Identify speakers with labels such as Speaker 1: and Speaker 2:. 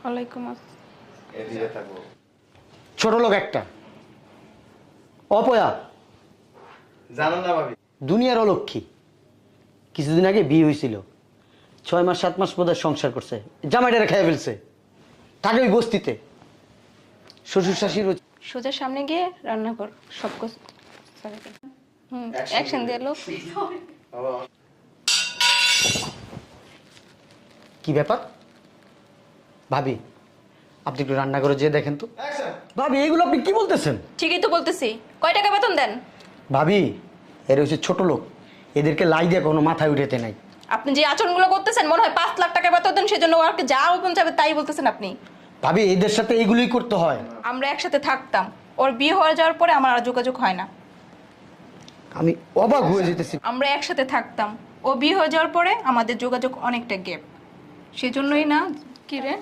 Speaker 1: ওয়ালাইকুম আসসালাম।
Speaker 2: এদিকে থাকো।
Speaker 3: ছোট লোক একটা অপয়া,
Speaker 2: জানো না ভাবি,
Speaker 3: দুনিয়ার অলক্ষী। কিছুদিন আগে বিয়ে হয়েছিল, 6 মাস 7 মাস বোধহয় সংসার করছে, জামাইটারে খেয়ে ফেলছে। থাকে ওই বস্তিতে, শ্বশুর শাশুড়ি
Speaker 1: সোজা সামনে গিয়ে রান্না কর সব কিছু। অ্যাকশন দিয়ে লোক।
Speaker 3: কি ব্যাপার ভাবি? আপনি একটু রান্না করে যেয়ে দেখেন তো। ভাবি এইগুলো আপনি কি বলতেছেন?
Speaker 1: ঠিকই তো বলতেছি, কয় টাকা বেতন দেন?
Speaker 3: ভাবি এর হচ্ছে ছোট লোক, এদেরকে লাই দিয়ে কোনো মাথায় উঠেতে নাই।
Speaker 1: আপনি যে আচরণগুলো করতেছেন মনে হয় 5 লাখ টাকা বেতন দেন, সেজন্য ওকে যা ওপেন যাবে তাই বলতেছেন আপনি।
Speaker 3: ভাবি এদের সাথে এইগুলোই করতে হয়।
Speaker 1: আমরা একসাথে থাকতাম, ওর বিয়ে হয়ে যাওয়ার পরে আমার আর যোগাযোগ হয় না।
Speaker 3: আমি অবাক হয়ে যেতেছি।
Speaker 1: আমরা একসাথে থাকতাম, ও বিয়ে হয়ে যাওয়ার পরে আমাদের যোগাযোগ অনেকটা গ্যাপ। সেজন্যই না কি রে